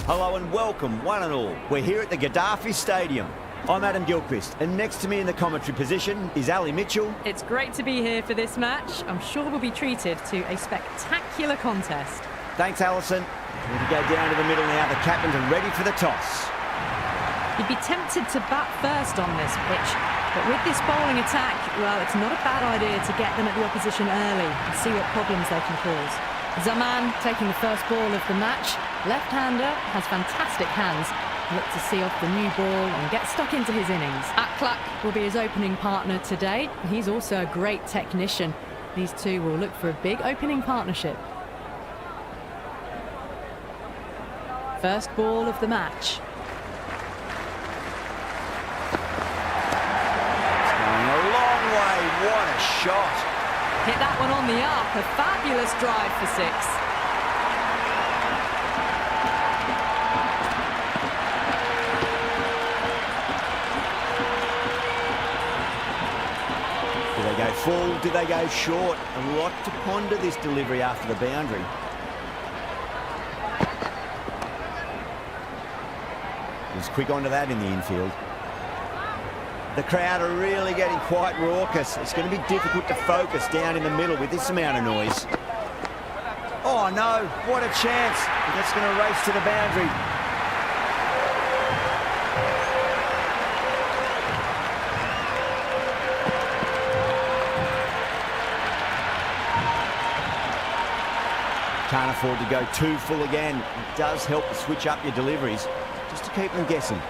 Hello and welcome, one and all. We're here at the Gaddafi Stadium. I'm Adam Gilchrist, and next to me in the commentary position is Ali Mitchell. It's great to be here for this match. I'm sure we'll be treated to a spectacular contest. Thanks, Alison. We're to go down to the middle now. The captains are ready for the toss. You'd be tempted to bat first on this pitch, but with this bowling attack, well, it's not a bad idea to get them at the opposition early and see what problems they can cause. Zaman taking the first ball of the match. Left-hander has fantastic hands. Look to see off the new ball and get stuck into his innings. Aklak will be his opening partner today. He's also a great technician. These two will look for a big opening partnership. First ball of the match. It's going a long way. What a shot. Hit that one on the up. A fabulous drive for six. Do they go full? Do they go short? A lot to ponder this delivery after the boundary. He's quick onto that in the infield. The crowd are really getting quite raucous. It's going to be difficult to focus down in the middle with this amount of noise. Oh no, what a chance. That's going to race to the boundary. Can't afford to go too full again. It does help to switch up your deliveries, just to keep them guessing.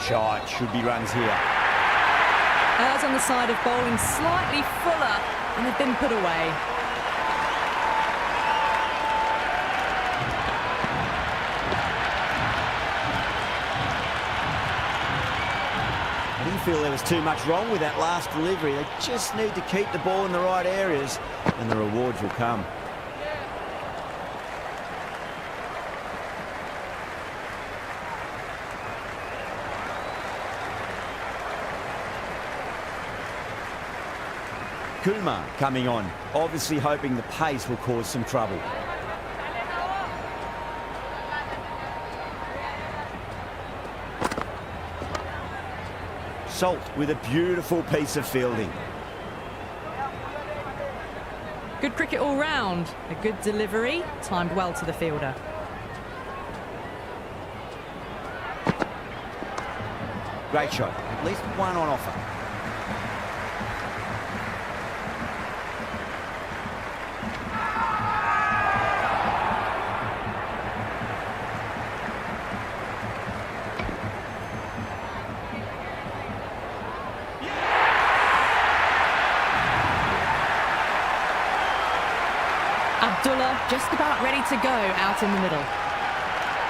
Shot, should be runs here. Errs on the side of bowling slightly fuller, and they've been put away. I didn't feel there was too much wrong with that last delivery. They just need to keep the ball in the right areas, and the rewards will come. Kumar coming on, obviously hoping the pace will cause some trouble. Salt with a beautiful piece of fielding. Good cricket all round. A good delivery, timed well to the fielder. Great shot, at least one on offer. Abdullah just about ready to go out in the middle.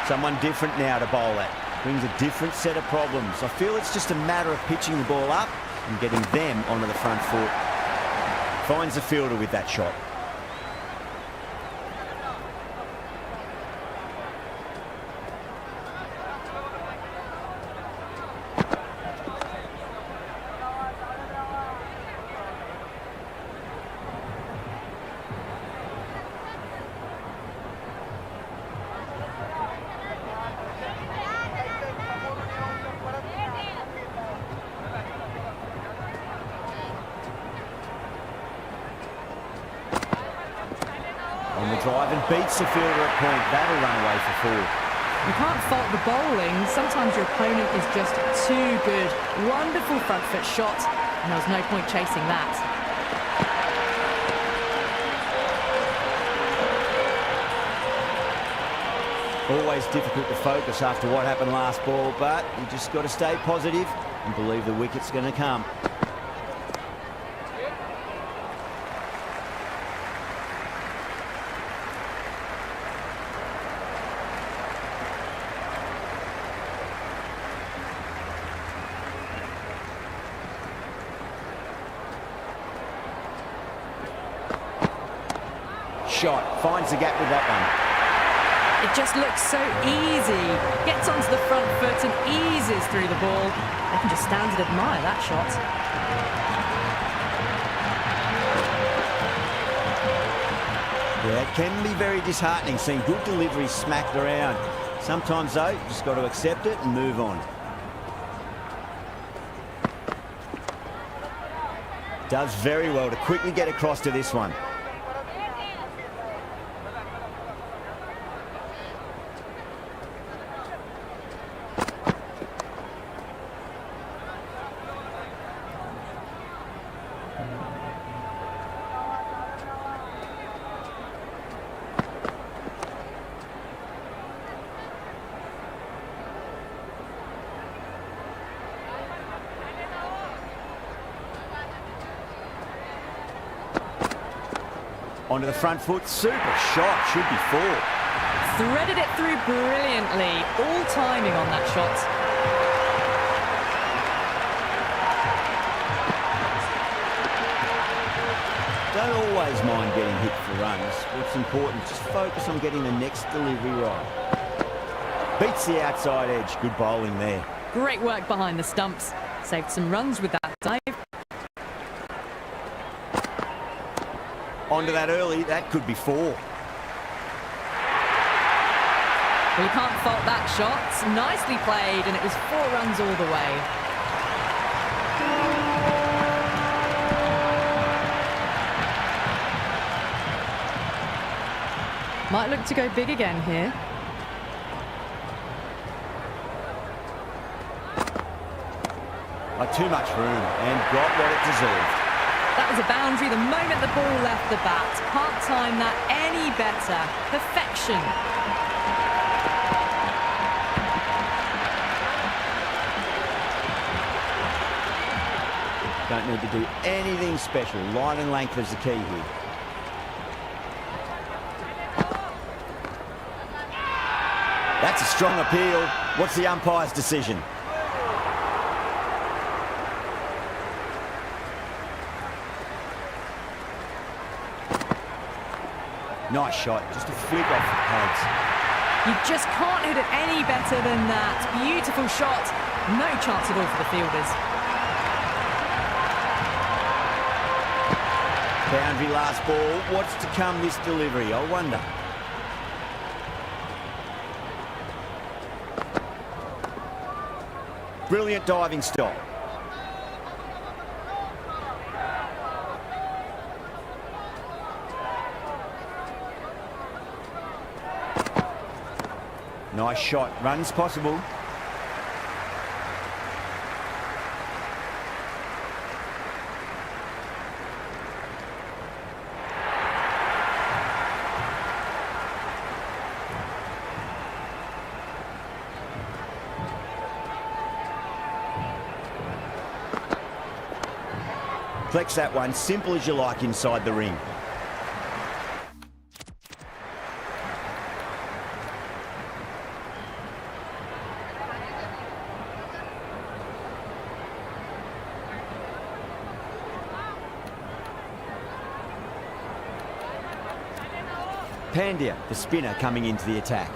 Someone different now to bowl at. Brings a different set of problems. I feel it's just a matter of pitching the ball up and getting them onto the front foot. Finds the fielder with that shot. On the drive and beats the fielder at point. That'll run away for four. You can't fault the bowling. Sometimes your opponent is just too good. Wonderful front foot shot, and there was no point chasing that. Always difficult to focus after what happened last ball, but you just got to stay positive and believe the wicket's going to come. Shot, finds the gap with that one. It just looks so easy. Gets onto the front foot and eases through the ball. They can just stand and admire that shot. Yeah, it can be very disheartening seeing good delivery smacked around. Sometimes, though, you just got to accept it and move on. Does very well to quickly get across to this one. Onto the front foot, super shot, should be four. Threaded it through brilliantly, all timing on that shot. Don't always mind getting hit for runs. What's important is just focus on getting the next delivery right. Beats the outside edge, good bowling there. Great work behind the stumps. Saved some runs with that dive. Onto that early, that could be four. Well, you can't fault that shot. Nicely played, and it was 4 runs all the way. Might look to go big again here. Too much room and got what it deserved. That was a boundary the moment the ball left the bat. Can't time that any better. Perfection. Don't need to do anything special. Line and length is the key here. That's a strong appeal. What's the umpire's decision? Nice shot, just a flick off the pads. You just can't hit it any better than that. Beautiful shot. No chance at all for the fielders. Boundary last ball. What's to come this delivery, I wonder. Brilliant diving stop. Nice shot. Runs possible. Flex that one, simple as you like inside the ring. Pandya, the spinner, coming into the attack.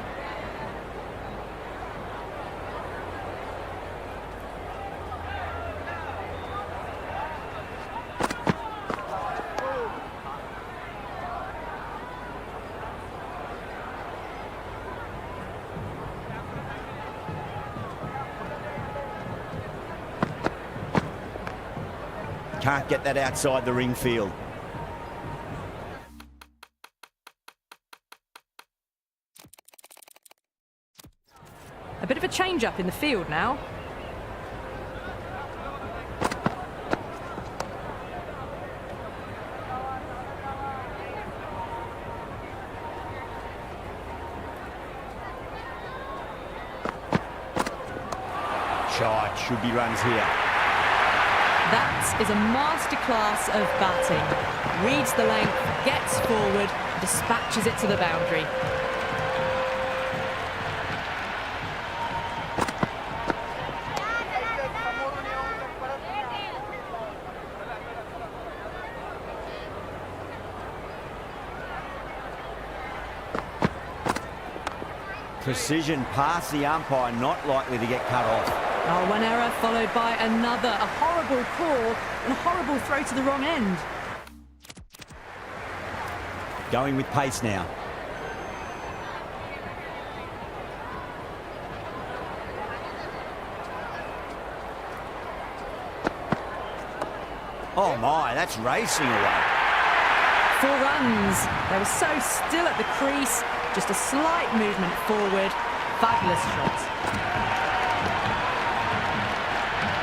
Can't get that outside the ring field. A bit of a change-up in the field now. Shot, should be runs here. That is a masterclass of batting. Reads the length, gets forward, dispatches it to the boundary. Precision past the umpire, not likely to get cut off. Oh, one error followed by another. A horrible call and a horrible throw to the wrong end. Going with pace now. Oh my, that's racing away. 4 runs. They were so still at the crease. Just a slight movement forward. Fabulous shot.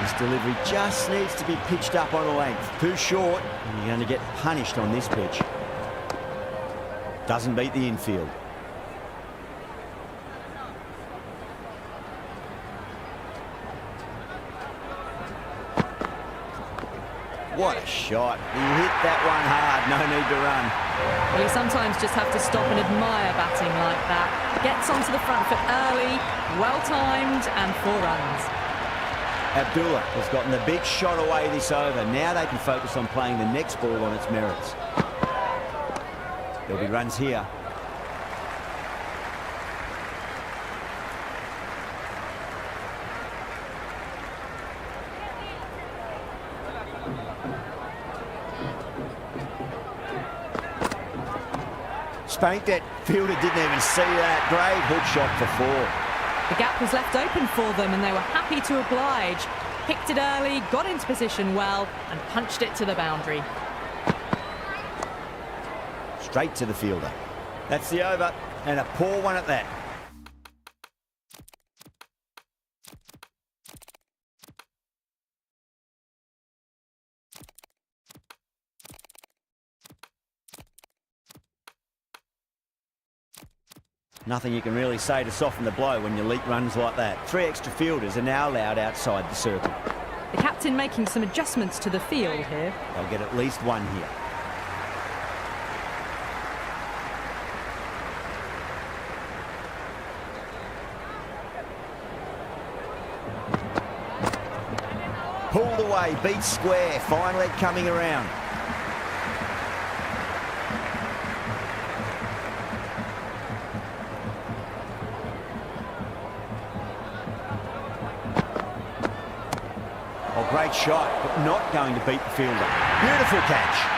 This delivery just needs to be pitched up on a length. Too short, and you're going to get punished on this pitch. Doesn't beat the infield. What a shot. He hit that one hard. No need to run. Well, you sometimes just have to stop and admire batting like that. Gets onto the front foot early, well-timed, and 4 runs. Abdullah has gotten the big shot away this over. Now they can focus on playing the next ball on its merits. There'll be runs here. Spanked it. Fielder didn't even see that. Great hook shot for 4. The gap was left open for them and they were happy to oblige. Picked it early, got into position well and punched it to the boundary. Straight to the fielder. That's the over, and a poor one at that. Nothing you can really say to soften the blow when you leak runs like that. 3 extra fielders are now allowed outside the circle. The captain making some adjustments to the field here. They'll get at least 1 here. Pulled away, beat square, fine leg coming around. Oh, great shot, but not going to beat the fielder. Beautiful catch.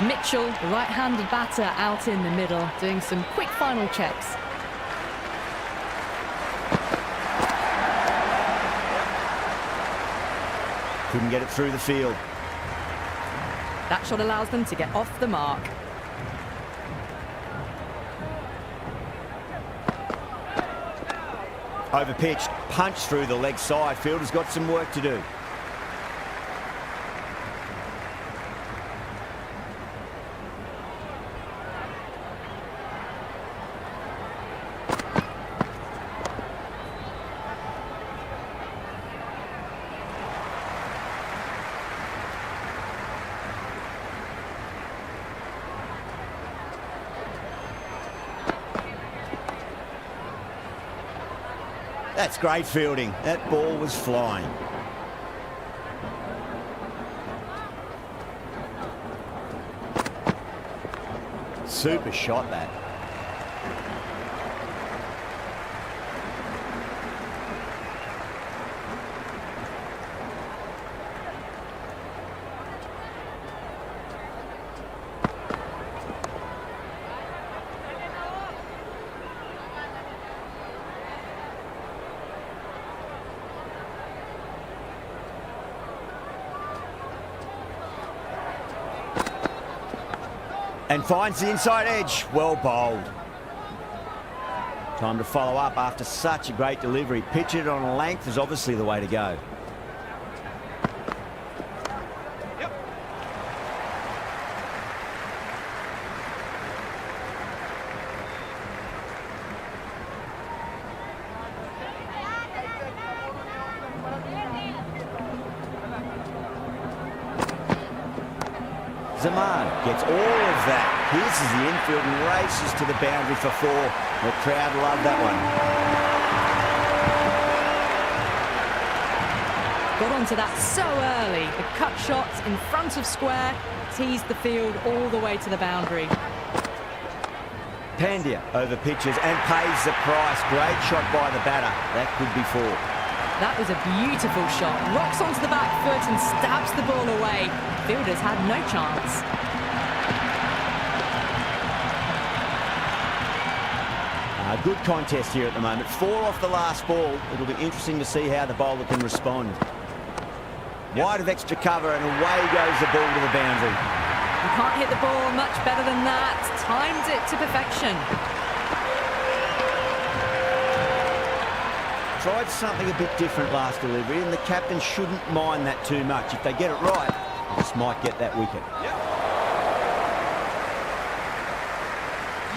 Mitchell, the right-handed batter, out in the middle, doing some quick final checks. Couldn't get it through the field. That shot allows them to get off the mark. Overpitched, punched through the leg side. Fielder's got some work to do. That's great fielding. That ball was flying. Super shot, that. And finds the inside edge. Well bowled. Time to follow up after such a great delivery. Pitch it on a length is obviously the way to go. Zaman gets all of that. Pierces the infield and races to the boundary for 4. The crowd loved that one. Got onto that so early. The cut shot in front of square teased the field all the way to the boundary. Pandya over pitches and pays the price. Great shot by the batter. That could be 4. That was a beautiful shot. Rocks onto the back foot and stabs the ball away. Fielders had no chance. A good contest here at the moment. 4 off the last ball. It'll be interesting to see how the bowler can respond. Wide of extra cover and away goes the ball to the boundary. You can't hit the ball much better than that. Timed it to perfection. Tried something a bit different last delivery, and the captain shouldn't mind that too much. If they get it right, this might get that wicket.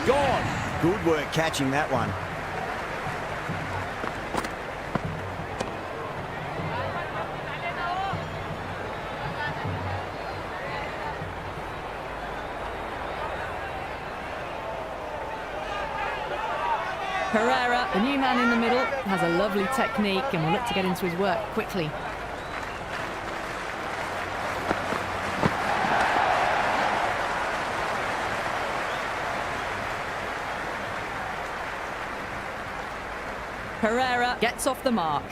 Gone. Good work catching that one. Pereira, the new man in the middle, has a lovely technique and will look to get into his work quickly. Pereira gets off the mark.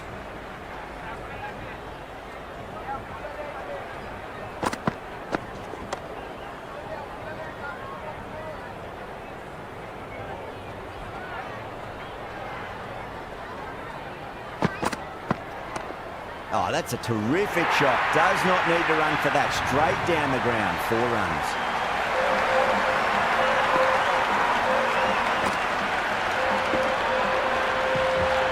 Oh, that's a terrific shot. Does not need to run for that. Straight down the ground. 4 runs.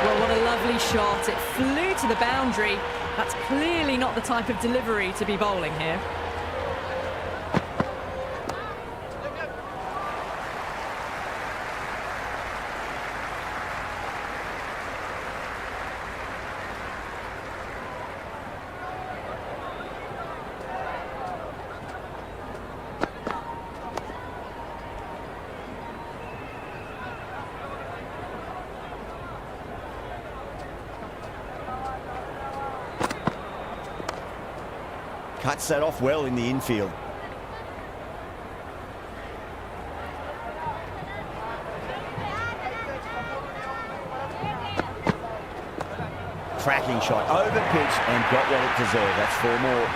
Well, what a lovely shot. It flew to the boundary. That's clearly not the type of delivery to be bowling here. Cuts that off well in the infield. Cracking shot, over pitch and got what it deserved. That's 4 more.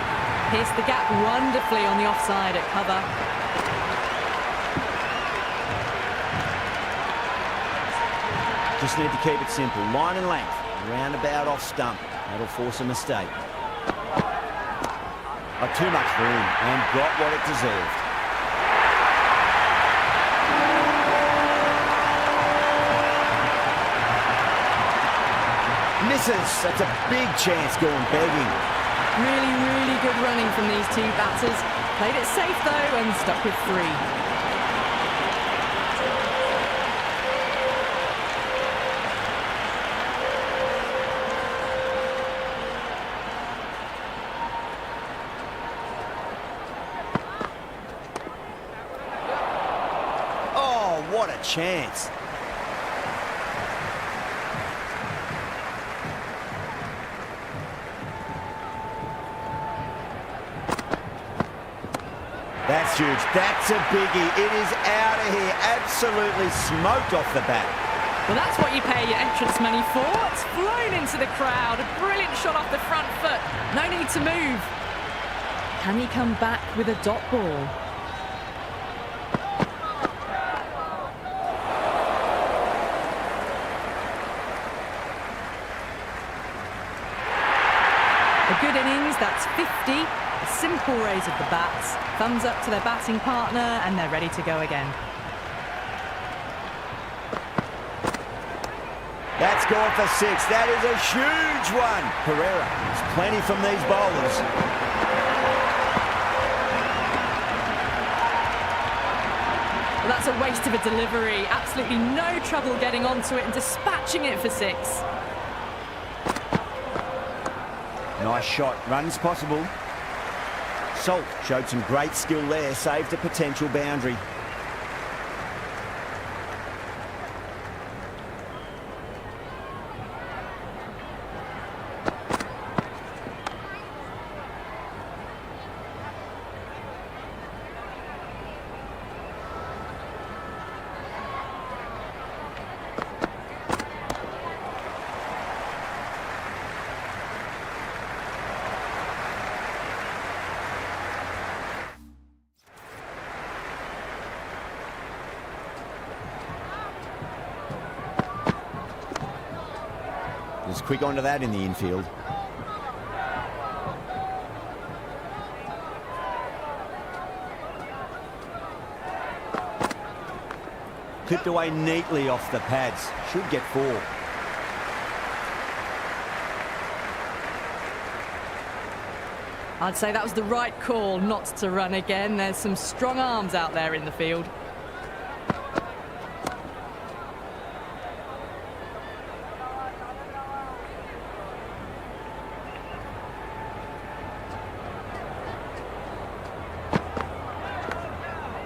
Pierced the gap wonderfully on the offside at cover. Just need to keep it simple. Line and length. Roundabout off stump. That'll force a mistake. Too much room and got what it deserved. Misses. That's a big chance going begging. Really, really good running from these 2 batters. Played it safe though and stuck with 3. What a chance. That's huge. That's a biggie. It is out of here. Absolutely smoked off the bat. Well, that's what you pay your entrance money for. It's flown into the crowd. A brilliant shot off the front foot. No need to move. Can he come back with a dot ball? A good innings, that's 50. A simple raise of the bats, thumbs up to their batting partner, and they're ready to go again. That's gone for 6. That is a huge one. Pereira, there's plenty from these bowlers. Well, that's a waste of a delivery. Absolutely no trouble getting onto it and dispatching it for 6. Nice shot. Runs possible. Salt showed some great skill there. Saved a potential boundary. Just quick onto that in the infield. Clipped away neatly off the pads. Should get 4. I'd say that was the right call not to run again. There's some strong arms out there in the field.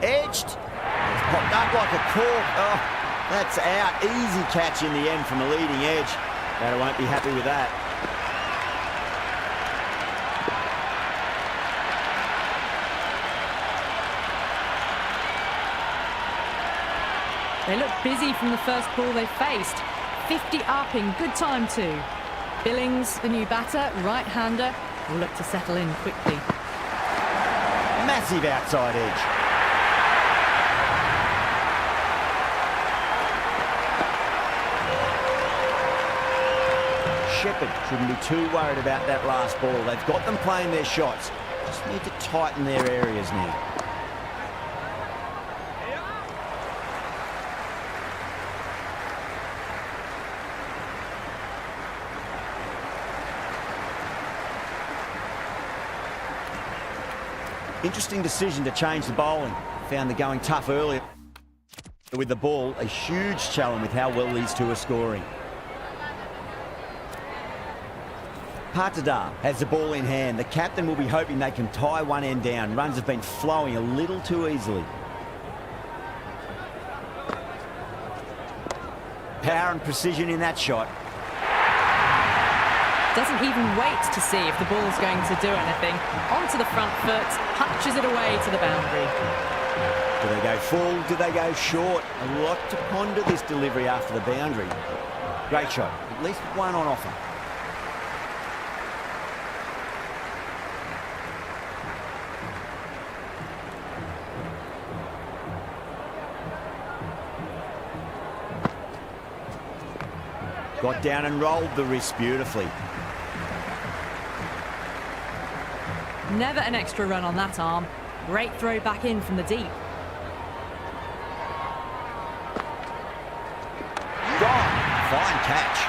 Edged. It's popped up like a cork. Oh, that's out. Easy catch in the end from the leading edge. Batter won't be happy with that. They looked busy from the first ball they faced. 50 up in good time too. Billings, the new batter, right-hander, will look to settle in quickly. Massive outside edge. Shepherd shouldn't be too worried about that last ball. They've got them playing their shots. Just need to tighten their areas now. Interesting decision to change the bowling. Found the going tough earlier with the ball. A huge challenge with how well these two are scoring. Patadar has the ball in hand. The captain will be hoping they can tie one end down. Runs have been flowing a little too easily. Power and precision in that shot. Doesn't even wait to see if the ball's going to do anything. Onto the front foot, punches it away to the boundary. Do they go full? Do they go short? A lot to ponder this delivery after the boundary. Great shot. At least one on offer. Got down and rolled the wrist beautifully. Never an extra run on that arm. Great throw back in from the deep. Gone. Fine catch.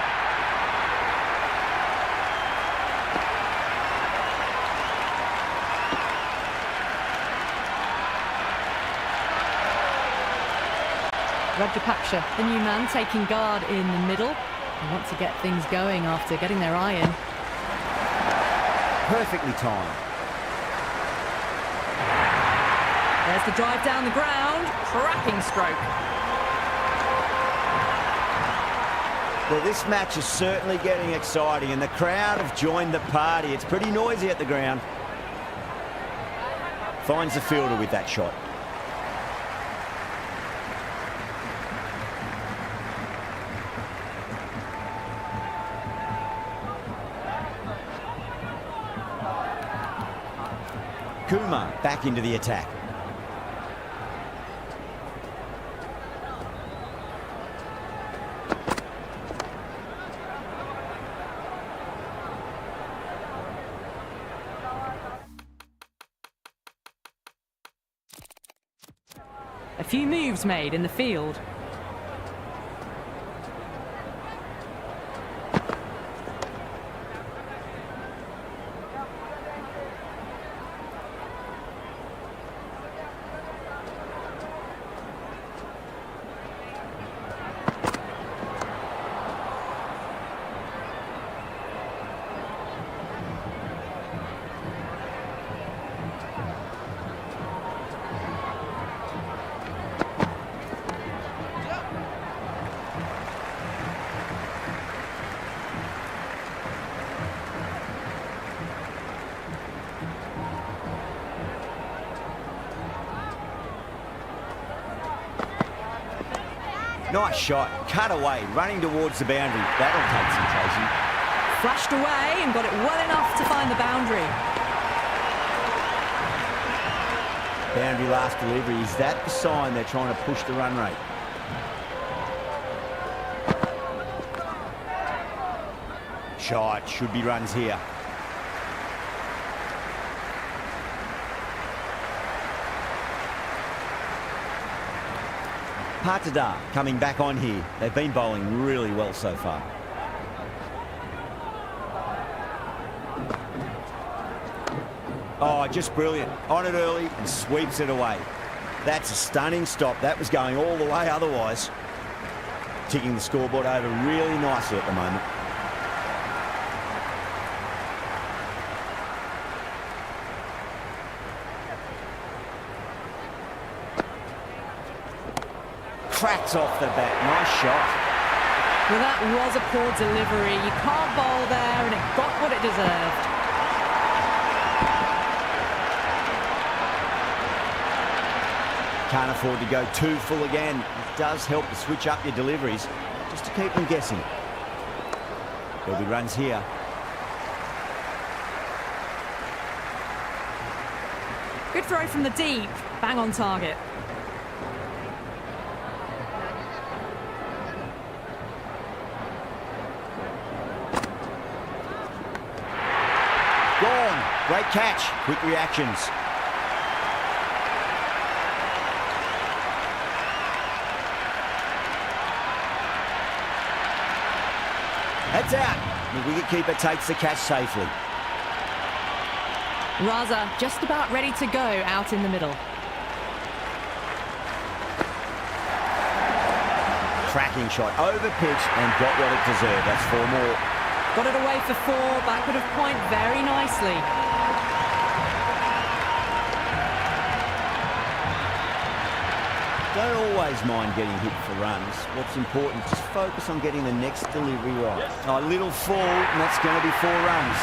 Rajapaksa, the new man, taking guard in the middle. They want to get things going after getting their eye in. Perfectly timed. There's the drive down the ground. Cracking stroke. Well, this match is certainly getting exciting, and the crowd have joined the party. It's pretty noisy at the ground. Finds the fielder with that shot. Kumar back into the attack. A few moves made in the field. Nice shot, cut away, running towards the boundary. That'll take some chasing. Flashed away and got it well enough to find the boundary. Boundary last delivery. Is that the sign they're trying to push the run rate? Shot, should be runs here. Qalandars coming back on here. They've been bowling really well so far. Oh, just brilliant. On it early and sweeps it away. That's a stunning stop. That was going all the way otherwise. Ticking the scoreboard over really nicely at the moment. Cracks off the bat. Nice shot. Well, that was a poor delivery. You can't bowl there, and it got what it deserved. Can't afford to go too full again. It does help to switch up your deliveries, just to keep them guessing. There'll be runs here. Good throw from the deep. Bang on target. Gone. Great catch. Quick reactions. That's out. The wicketkeeper takes the catch safely. Raza just about ready to go out in the middle. Cracking shot. Over pitch and got what it deserved. That's 4 more. Got it away for 4. Backward of point very nicely. Don't always mind getting hit for runs. What's important, just focus on getting the next delivery right. A little fall, and that's going to be 4 runs.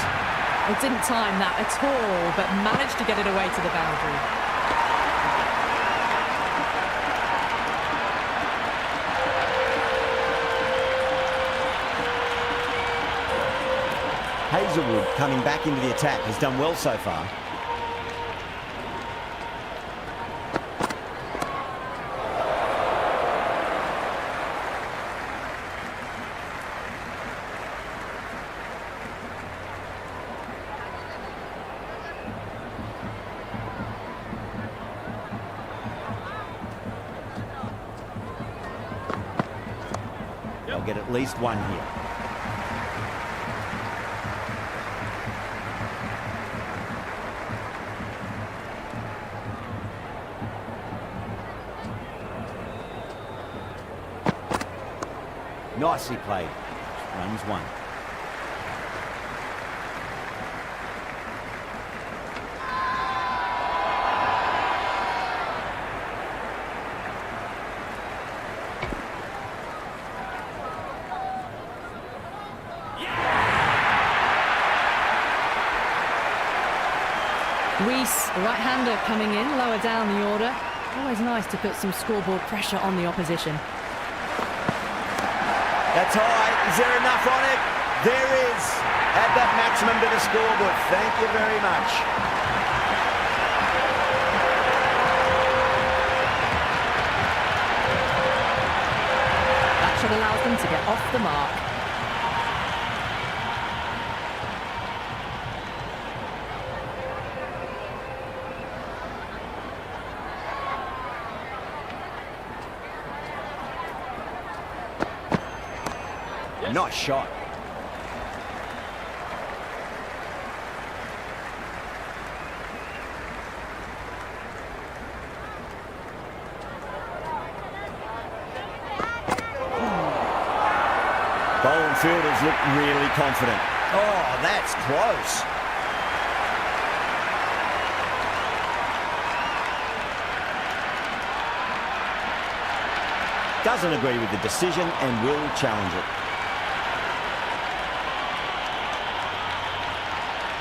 It didn't time that at all, but managed to get it away to the boundary. Hazelwood coming back into the attack has done well so far. They'll get at least 1 here. Nicely played. Runs 1. Reese, right-hander coming in, lower down the order. Always nice to put some scoreboard pressure on the opposition. That's high. Is there enough on it? There is. Add that maximum to the scoreboard. Thank you very much. That should allow them to get off the mark. nice shot. Bowling fielders look really confident. Oh, that's close. Doesn't agree with the decision and will challenge it.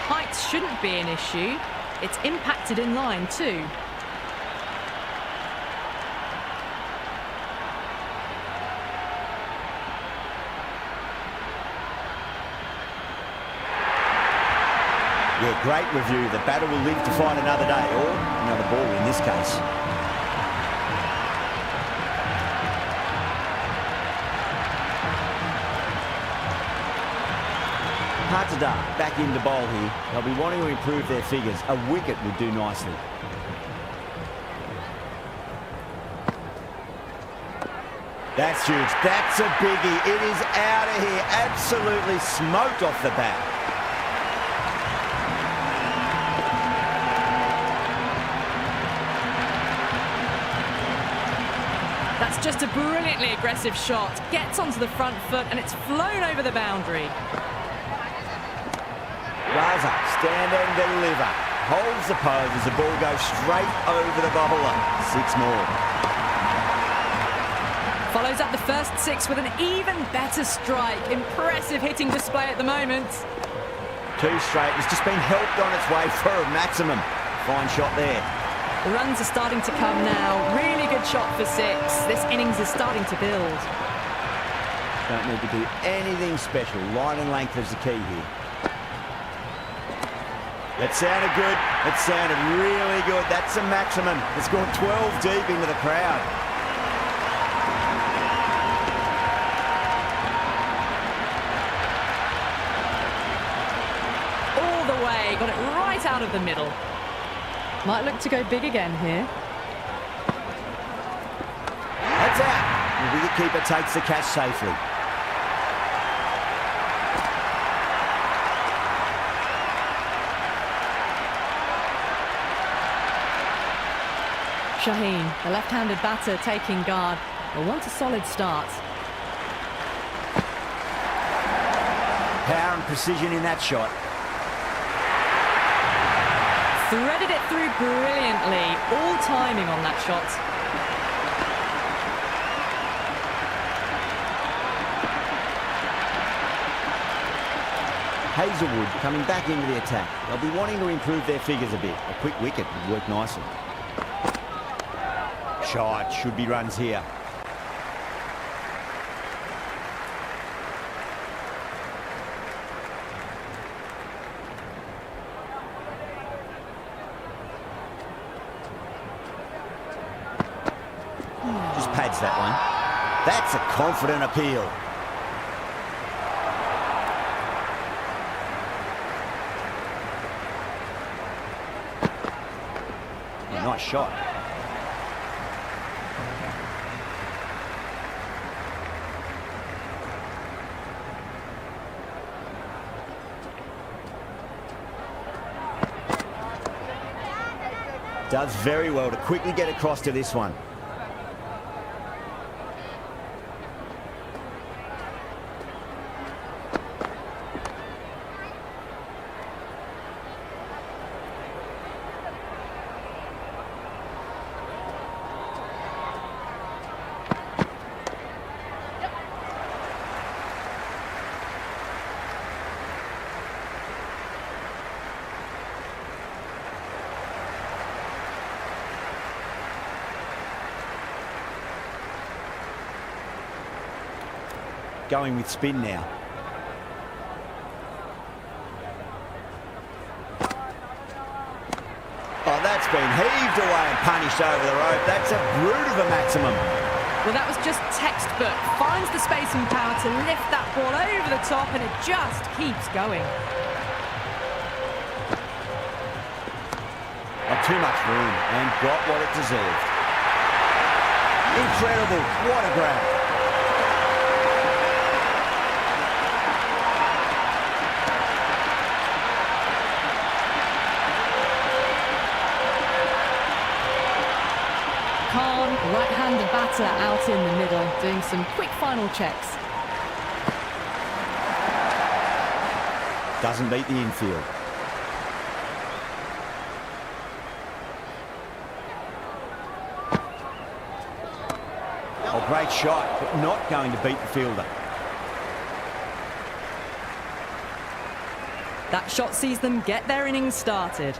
Height shouldn't be an issue. It's impacted in line too. Yeah, great review. The batter will live to fight another day, or another ball in this case. Qalandars back into bowl here. They'll be wanting to improve their figures. A wicket would do nicely. That's huge. That's a biggie. It is out of here. Absolutely smoked off the bat. That's just a brilliantly aggressive shot. Gets onto the front foot and it's flown over the boundary. Raza, stand and deliver. Holds the pose as the ball goes straight over the bowler. 6 more. Follows up the first 6 with an even better strike. Impressive hitting display at the moment. 2 straight. It's just been helped on its way for a maximum. Fine shot there. The runs are starting to come now. Really good shot for 6. This innings is starting to build. Don't need to do anything special. Line and length is the key here. That sounded good. It sounded really good. That's a maximum. It's gone 12 deep into the crowd. All the way. Got it right out of the middle. Might look to go big again here. That's out. The wicketkeeper takes the catch safely. Shaheen, the left-handed batter, taking guard. Will want a solid start. Power and precision in that shot. Threaded it through brilliantly. All timing on that shot. Hazelwood coming back into the attack. They'll be wanting to improve their figures a bit. A quick wicket would work nicely. Shot, should be runs here. Just pads that one. That's a confident appeal. Yeah, nice shot. Does very well to quickly get across to this one. Going with spin now. Oh, that's been heaved away and punished over the rope. That's a brute of a maximum. Well, that was just textbook. Finds the space and power to lift that ball over the top, and it just keeps going. Not too much room, and got what it deserved. Incredible. What a grab. Khan, right-handed batter out in the middle, doing some quick final checks. Doesn't beat the infield. Oh, great shot, but not going to beat the fielder. That shot sees them get their innings started.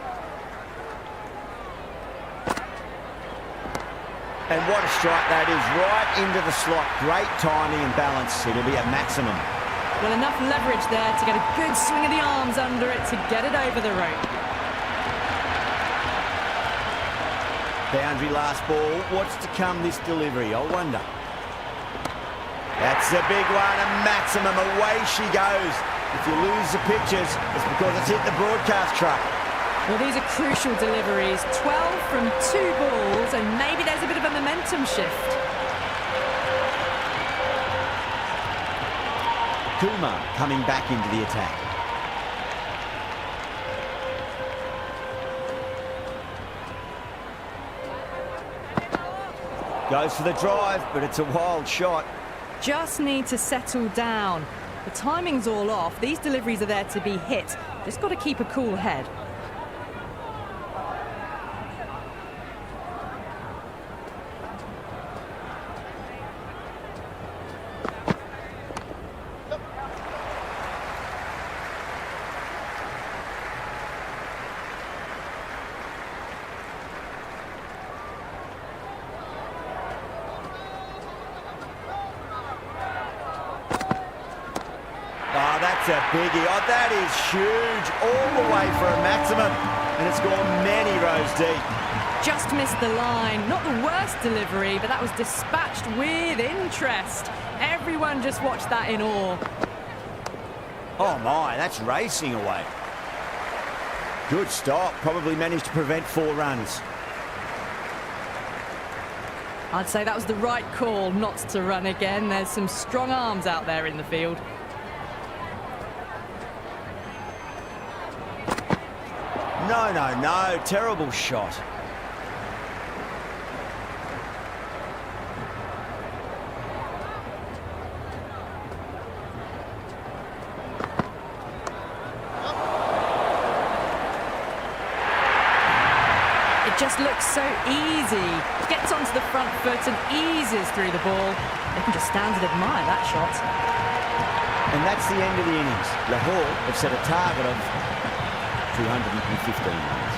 And what a strike that is, right into the slot. Great timing and balance. It'll be at maximum. Well, enough leverage there to get a good swing of the arms under it to get it over the rope. Boundary last ball. What's to come this delivery, I wonder. That's a big one, a maximum. Away she goes. If you lose the pictures, it's because it's hit the broadcast truck. Well, these are crucial deliveries. 12 from 2 balls, and maybe there's a bit of a momentum shift. Kumar coming back into the attack. Goes for the drive, but it's a wild shot. Just need to settle down. The timing's all off. These deliveries are there to be hit. Just got to keep a cool head. Oh, that's a biggie. Oh, that is huge. All the way for a maximum. And it's gone many rows deep. Just missed the line. Not the worst delivery, but that was dispatched with interest. Everyone just watched that in awe. Oh my, that's racing away. Good stop. Probably managed to prevent 4 runs. I'd say that was the right call not to run again. There's some strong arms out there in the field. No, no, no. Terrible shot. It just looks so easy. Gets onto the front foot and eases through the ball. They can just stand and admire that shot. And that's the end of the innings. Lahore have set a target of 215 runs.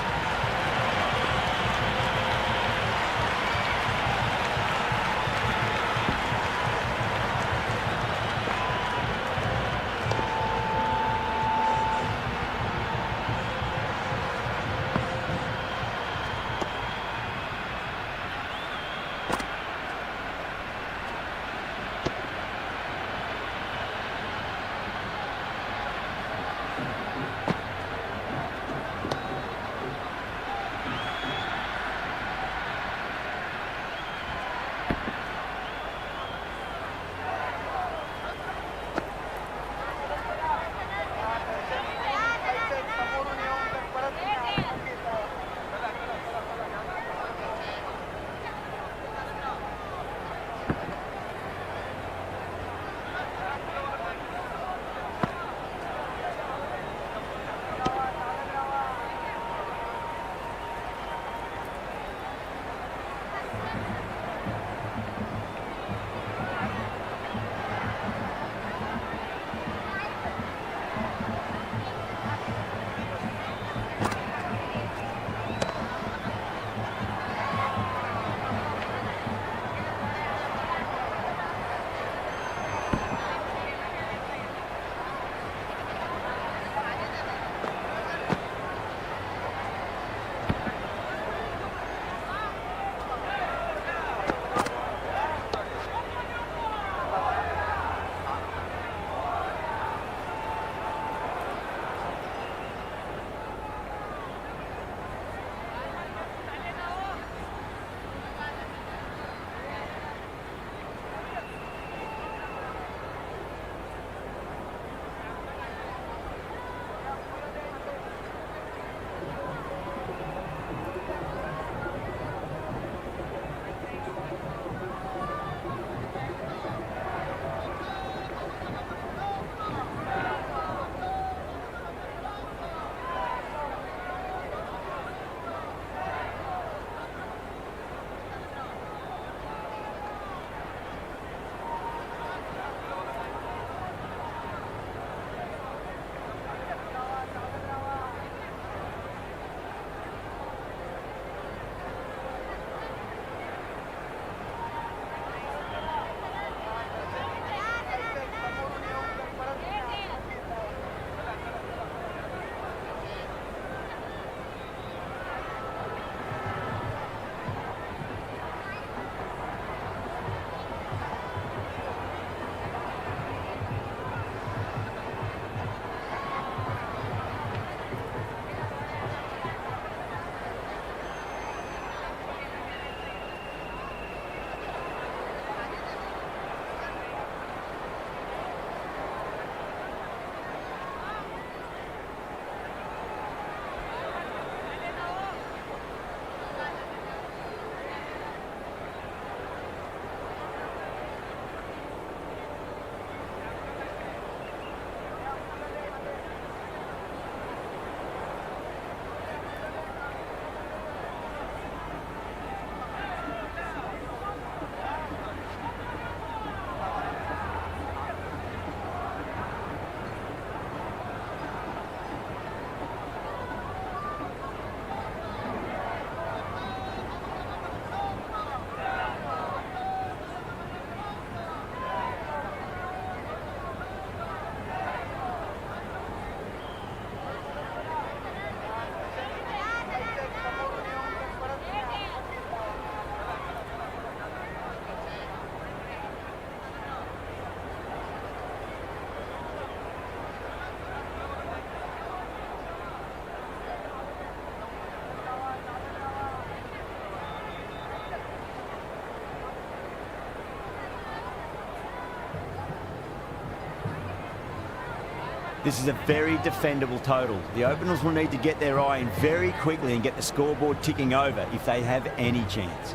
This is a very defendable total. The openers will need to get their eye in very quickly and get the scoreboard ticking over if they have any chance.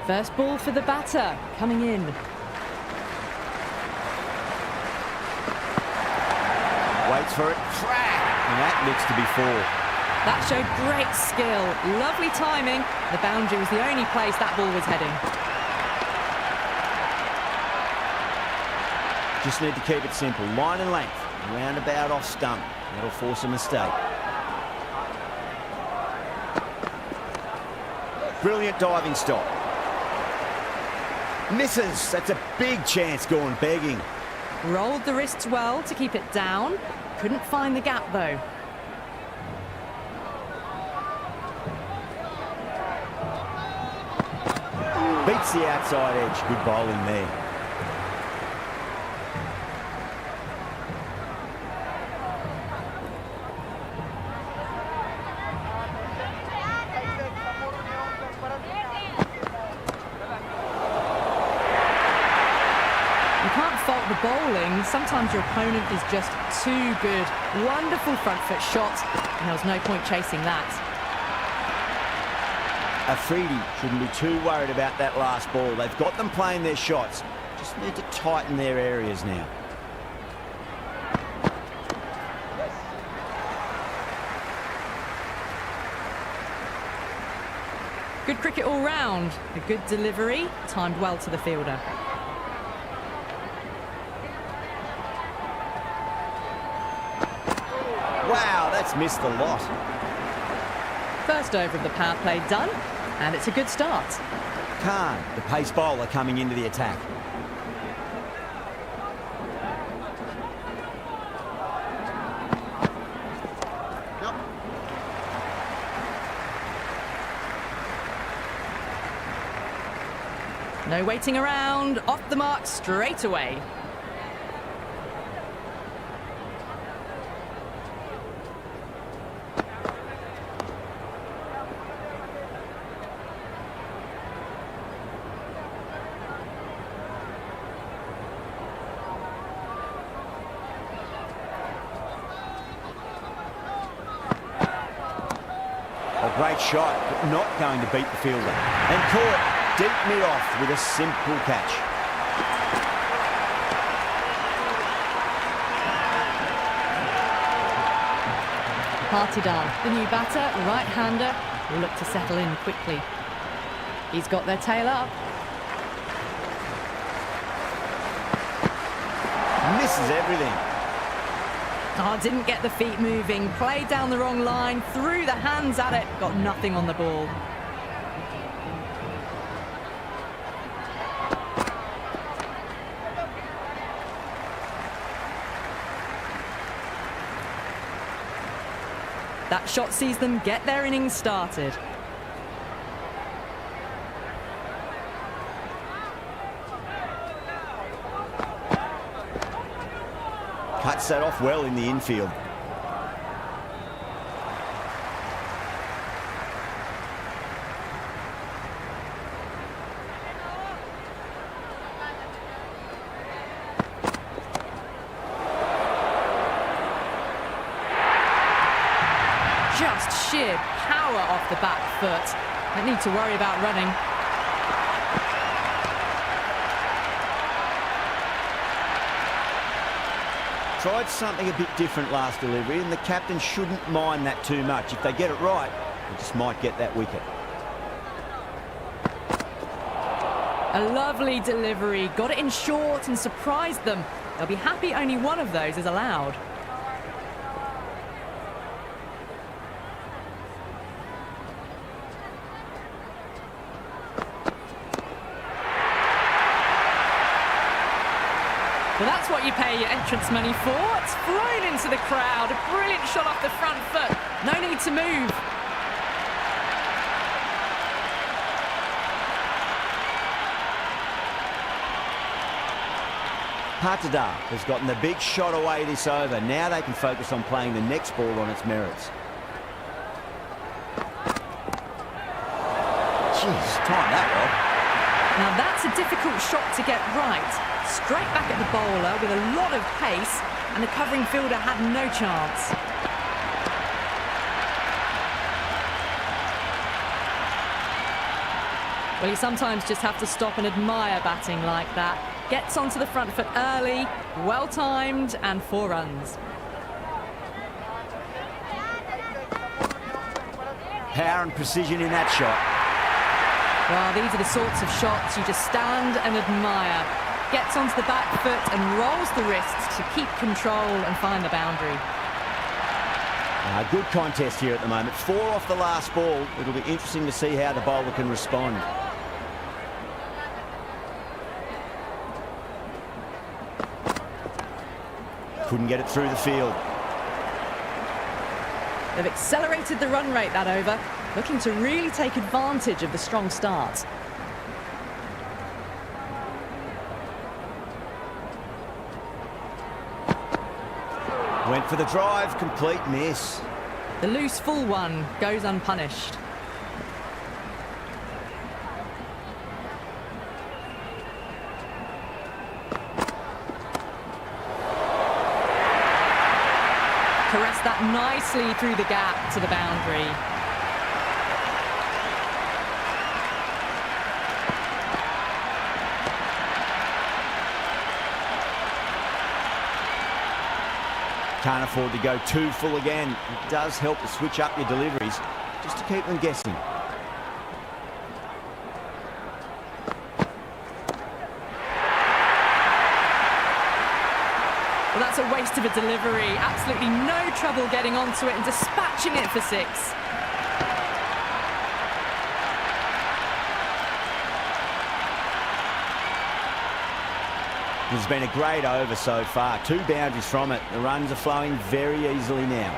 First ball for the batter, coming in. Waits for it, crack, and that looks to be 4. That showed great skill, lovely timing. The boundary was the only place that ball was heading. Just need to keep it simple, line and length, roundabout off stump. That'll force a mistake. Brilliant diving stop. Misses. That's a big chance gone begging. Rolled the wrists well to keep it down. Couldn't find the gap though. Beats the outside edge. Good bowling there. The bowling, sometimes your opponent is just too good. Wonderful front foot shot, and there was no point chasing that. Afridi shouldn't be too worried about that last ball. They've got them playing their shots. Just need to tighten their areas now. Good cricket all round. A good delivery, timed well to the fielder. Wow, that's missed the lot. First over of the power play done, and it's a good start. Khan, the pace bowler, coming into the attack. No waiting around, off the mark straight away. A great shot, but not going to beat the fielder. And caught deep mid-off with a simple catch. Partidan, the new batter, right-hander, will look to settle in quickly. He's got their tail up. Misses everything. Oh, didn't get the feet moving, played down the wrong line, threw the hands at it, got nothing on the ball. That shot sees them get their innings started. Cuts that off well in the infield. just sheer power off the back foot. Don't need to worry about running. Tried something a bit different last delivery, and the captain shouldn't mind that too much. If they get it right, they just might get that wicket. A lovely delivery, got it in short and surprised them. They'll be happy only one of those is allowed. Well, that's what you pay your entrance money for. It's thrown into the crowd. A brilliant shot off the front foot. No need to move. Qalandars has gotten the big shot away this over. Now they can focus on playing the next ball on its merits. Jeez, time that well. Now that's a difficult shot to get right. Straight back at the bowler with a lot of pace, and the covering fielder had no chance. Well, you sometimes just have to stop and admire batting like that. Gets onto the front foot early, well timed, and 4 runs. Power and precision in that shot. Well, these are the sorts of shots you just stand and admire. Gets onto the back foot and rolls the wrists to keep control and find the boundary. Good contest here at the moment. 4 off the last ball. It'll be interesting to see how the bowler can respond. Couldn't get it through the field. They've accelerated the run rate that over, looking to really take advantage of the strong start. Went for the drive, complete miss. The loose full one goes unpunished. Caressed that nicely through the gap to the boundary. Can't afford to go too full again. It does help to switch up your deliveries, just to keep them guessing. Well, that's a waste of a delivery. Absolutely no trouble getting onto it and dispatching it for 6. It's been a great over so far. 2 boundaries from it. The runs are flowing very easily now.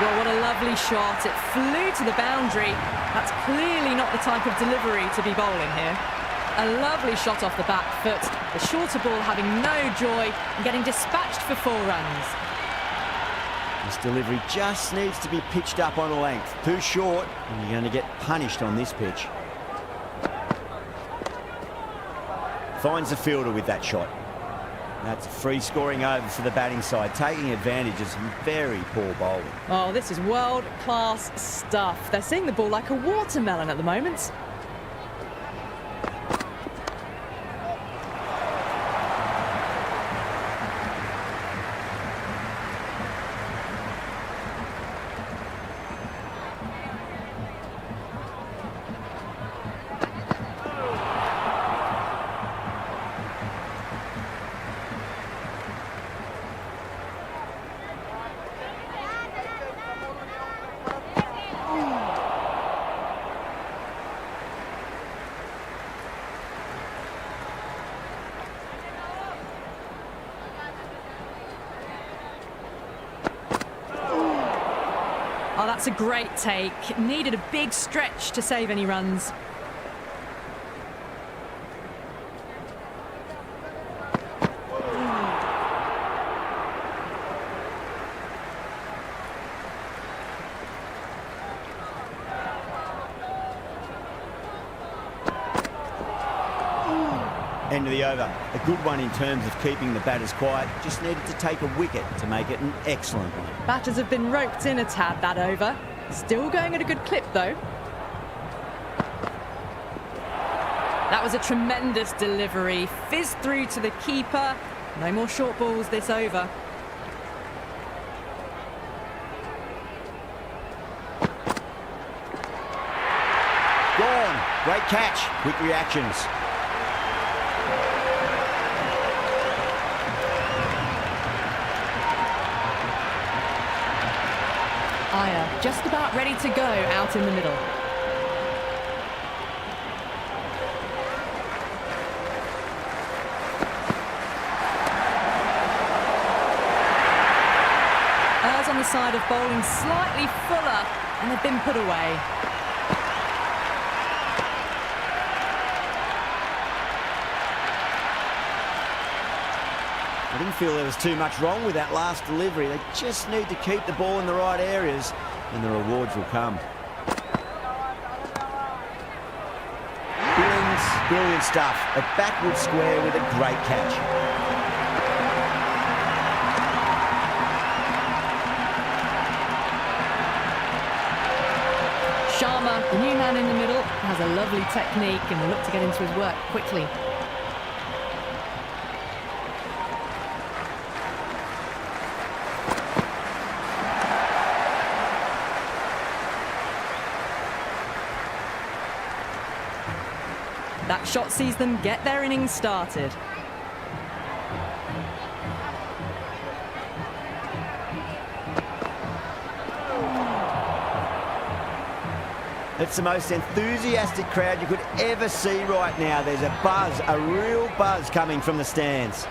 Well, what a lovely shot. It flew to the boundary. That's clearly not the type of delivery to be bowling here. A lovely shot off the back foot. The shorter ball having no joy and getting dispatched for 4 runs. This delivery just needs to be pitched up on a length. Too short, and you're going to get punished on this pitch. Finds the fielder with that shot. That's a free scoring over for the batting side, taking advantage of some very poor bowling. Oh, this is world-class stuff. They're seeing the ball like a watermelon at the moment. Oh, that's a great take. Needed a big stretch to save any runs. End of the over. A good one in terms of keeping the batters quiet. Just needed to take a wicket to make it an excellent one. Batters have been roped in a tad that over. Still going at a good clip though. That was a tremendous delivery. Fizzed through to the keeper. No more short balls this over. Gone. Great catch. Quick reactions. Iyer just about ready to go out in the middle. Errs on the side of bowling slightly fuller, and they've been put away. I didn't feel there was too much wrong with that last delivery. They just need to keep the ball in the right areas and the rewards will come. Brilliant stuff. A backward square with a great catch. Sharma, the new man in the middle, has a lovely technique and will look to get into his work quickly. That shot sees them get their innings started. It's the most enthusiastic crowd you could ever see right now. There's a buzz, a real buzz coming from the stands.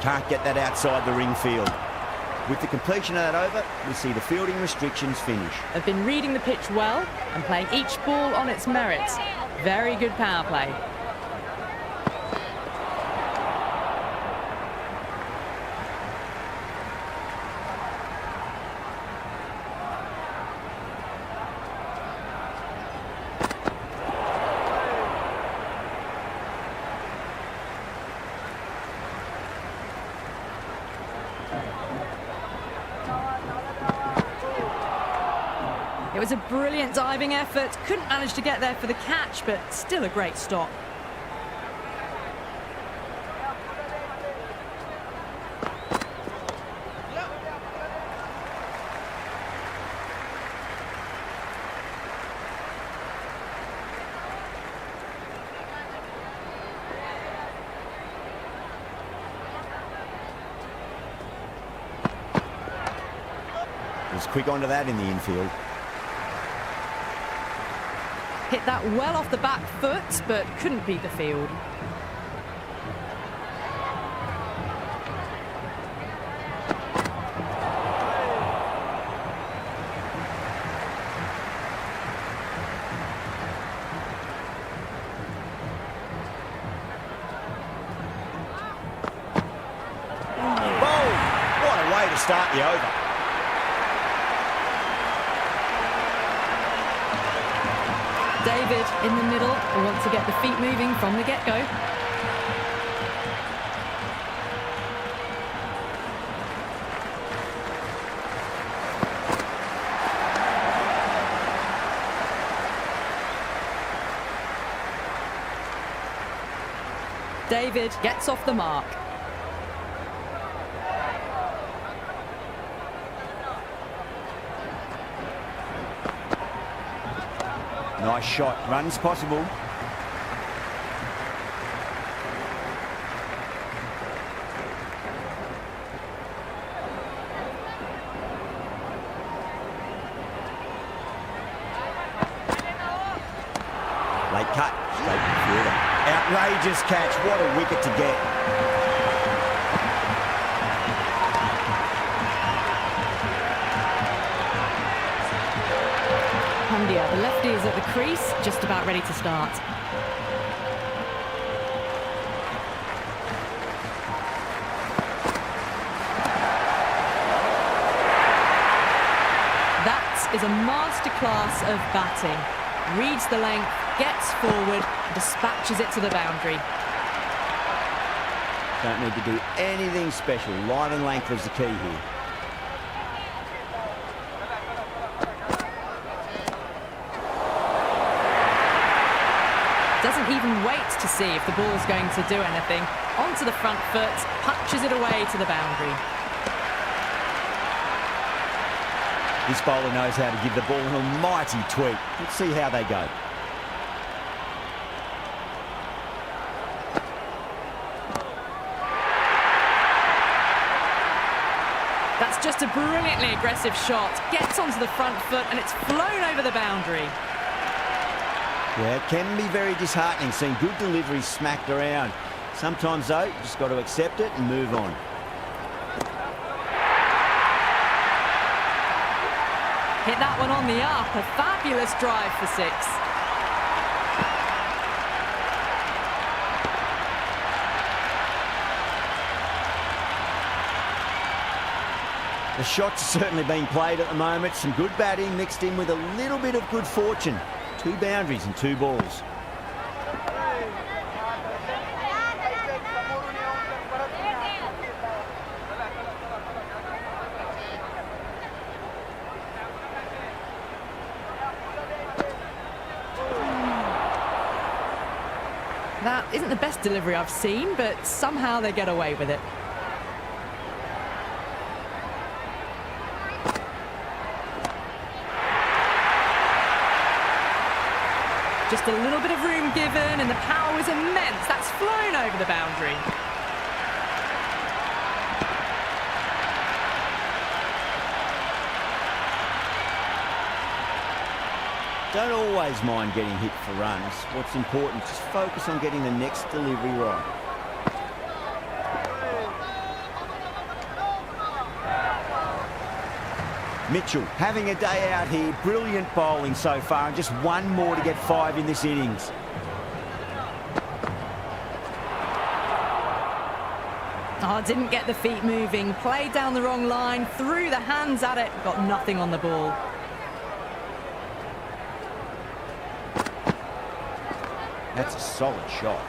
Can't get that outside the ring field. With the completion of that over, we see the fielding restrictions finish. They've been reading the pitch well and playing each ball on its merits. Very good power play. It was a brilliant diving effort. Couldn't manage to get there for the catch, but still a great stop. Was quick onto that in the infield. Hit that well off the back foot, but couldn't beat the field. Bold! What a way to start the over. David in the middle will want to get the feet moving from the get-go. David gets off the mark. Nice shot. Runs possible. Late cut. Straight to the fielder. Outrageous catch. What a wicket to get. Pandya, the lefty, is at the crease, just about ready to start. That is a masterclass of batting. Reads the length, gets forward, dispatches it to the boundary. Don't need to do anything special. Line and length is the key here. Doesn't even wait to see if the ball's going to do anything. Onto the front foot, punches it away to the boundary. This bowler knows how to give the ball an almighty tweak. Let's see how they go. That's just a brilliantly aggressive shot. Gets onto the front foot and it's flown over the boundary. Yeah, it can be very disheartening seeing good delivery smacked around. Sometimes, though, you just got to accept it and move on. Hit that one on the up. A fabulous drive for 6. The shot's certainly being played at the moment. Some good batting mixed in with a little bit of good fortune. 2 boundaries and 2 balls. That isn't the best delivery I've seen, but somehow they get away with it. Just a little bit of room given, and the power was immense. That's flown over the boundary. Don't always mind getting hit for runs. What's important is just focus on getting the next delivery right. Mitchell having a day out here. Brilliant bowling so far, and just one more to get 5 in this innings. Oh, didn't get the feet moving. Played down the wrong line, threw the hands at it, got nothing on the ball. That's a solid shot.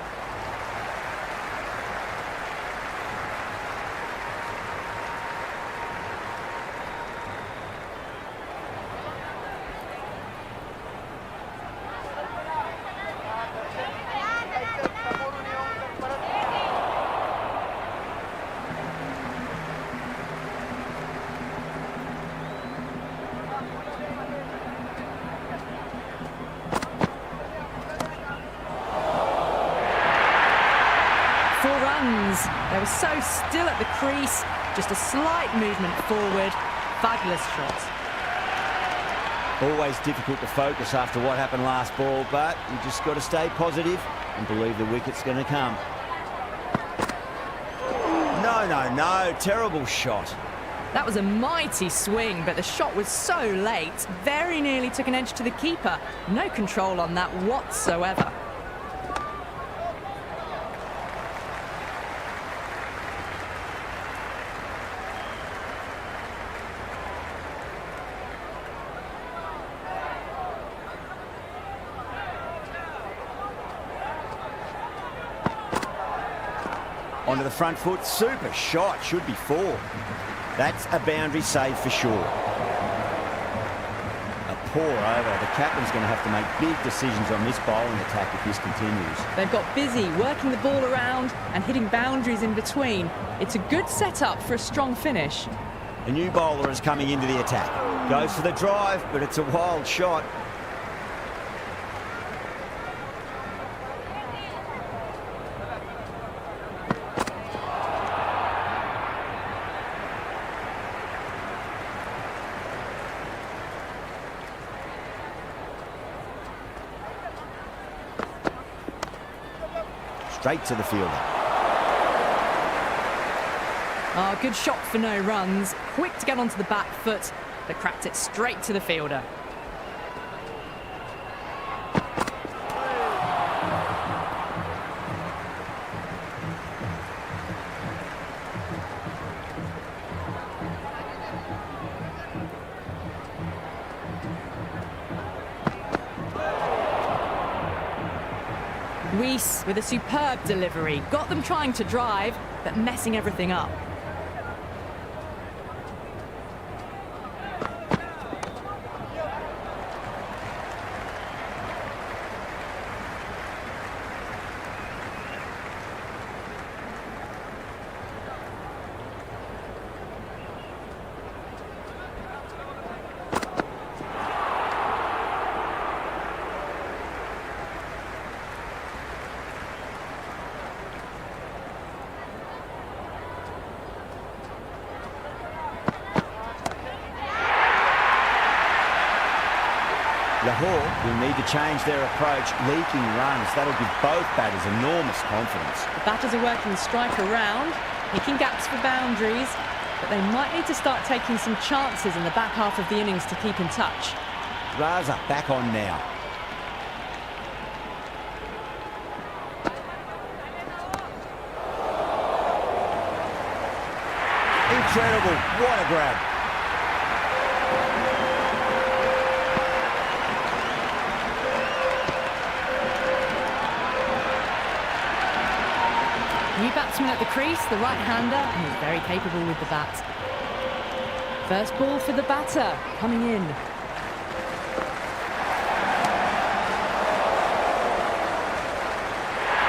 They were so still at the crease, just a slight movement forward. Fabulous shot. Always difficult to focus after what happened last ball, but you just got to stay positive and believe the wicket's going to come. No, terrible shot. That was a mighty swing, but the shot was so late. Very nearly took an edge to the keeper. No control on that whatsoever. Onto the front foot, super shot, should be 4. That's a boundary save for sure. A pour over. The captain's going to have to make big decisions on this bowling attack if this continues. They've got busy working the ball around and hitting boundaries in between. It's a good setup for a strong finish. A new bowler is coming into the attack. Goes for the drive, but it's a wild shot. Straight to the fielder. Oh, good shot for no runs. Quick to get onto the back foot, but cracked it straight to the fielder. crease with a superb delivery. Got them trying to drive, but messing everything up. Lahore will need to change their approach, leaking runs. That'll give both batters enormous confidence. The batters are working the strike around, picking gaps for boundaries, but they might need to start taking some chances in the back half of the innings to keep in touch. Raza back on now. Incredible, what a grab. New batsman at the crease, the right-hander, and he's very capable with the bat. First ball for the batter, coming in.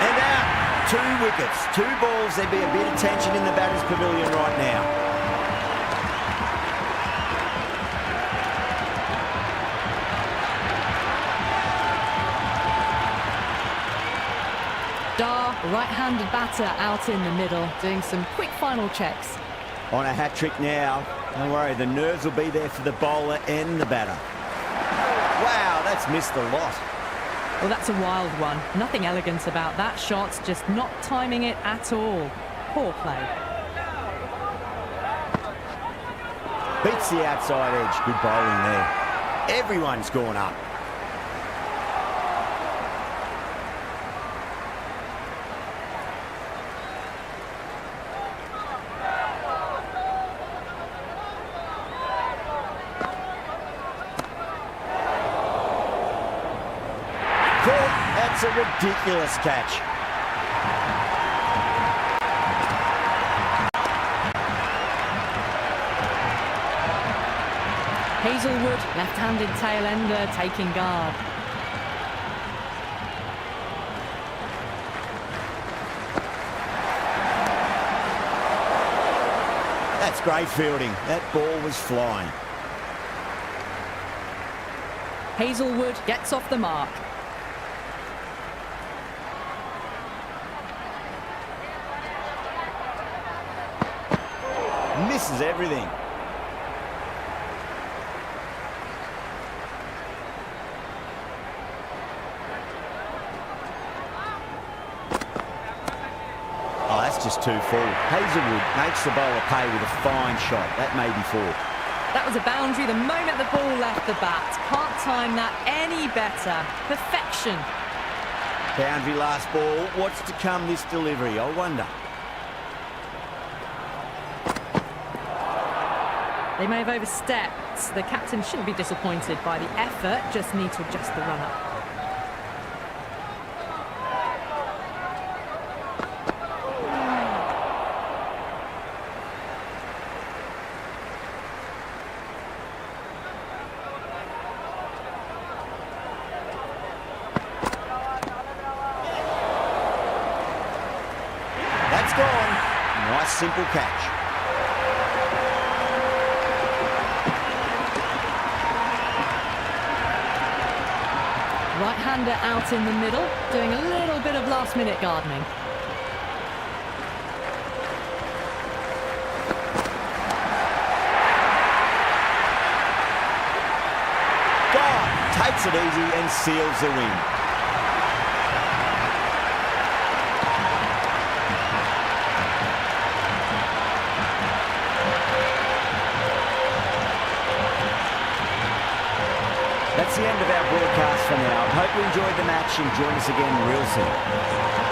And out, 2 wickets, 2 balls. There'd be a bit of tension in the batter's pavilion right now. Right-handed batter out in the middle, doing some quick final checks. On a hat-trick now. Don't worry, the nerves will be there for the bowler and the batter. Wow, that's missed a lot. Well, that's a wild one. Nothing elegant about that shot, just not timing it at all. Poor play. Beats the outside edge. Good bowling there. Everyone's gone up. That's a ridiculous catch. Hazelwood, left-handed tail ender, taking guard. That's great fielding. That ball was flying. Hazelwood gets off the mark. Misses everything. Oh, that's just too full. Hazelwood makes the bowler pay with a fine shot. That may be 4. That was a boundary the moment the ball left the bat. Can't time that any better. Perfection. Boundary last ball. What's to come this delivery, I wonder. They may have overstepped. The captain shouldn't be disappointed by the effort, just need to adjust the run-up. That's gone. Nice simple catch. Right-hander out in the middle, doing a little bit of last-minute gardening. Gone. Takes it easy and seals the win. That's the end of our broadcast for now. Hope you enjoyed the match and join us again real soon.